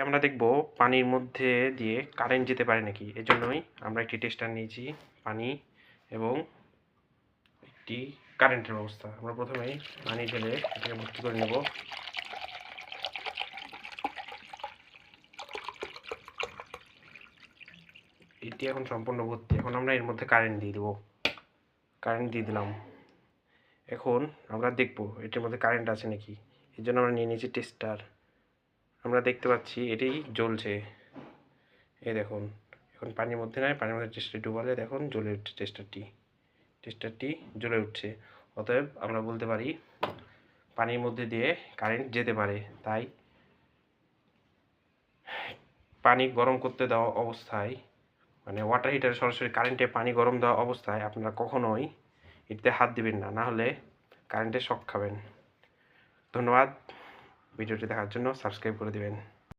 আমরা দেখব পানির মধ্যে দিয়ে কারেন্ট যেতে পারে নাকি। এজন্যই আমরা একটি টেস্টার নিয়েছি, পানি এবং একটি কারেন্টের ব্যবস্থা। আমরা প্রথমেই পানি ঢেলে এটাকে ভর্তি করে নেব। এটি এখন সম্পূর্ণ ভর্তি। এখন আমরা এর মধ্যে কারেন্ট দিয়ে দেব। কারেন্ট দিয়ে দিলাম। এখন আমরা দেখব এটির মধ্যে কারেন্ট আছে নাকি। এর জন্য আমরা নিয়ে নিয়েছি টেস্টার। আমরা দেখতে পাচ্ছি এটি জ্বলছে। এই দেখুন, এখন পানির মধ্যে নয়, পানির মধ্যে টেস্টার ডুবালে দেখুন জ্বলে উঠছে টেস্টারটি জ্বলে উঠছে। অতএব আমরা বলতে পারি পানির মধ্যে দিয়ে কারেন্ট যেতে পারে। তাই পানি গরম করতে দেওয়া অবস্থায়, মানে ওয়াটার হিটারে সরাসরি কারেন্টে পানি গরম দেওয়া অবস্থায় আপনারা কখনোই এটিতে হাত দিবেন না, না হলে কারেন্টে শক খাবেন। ধন্যবাদ ভিডিওটি দেখার জন্য। সাবস্ক্রাইব করে দিবেন।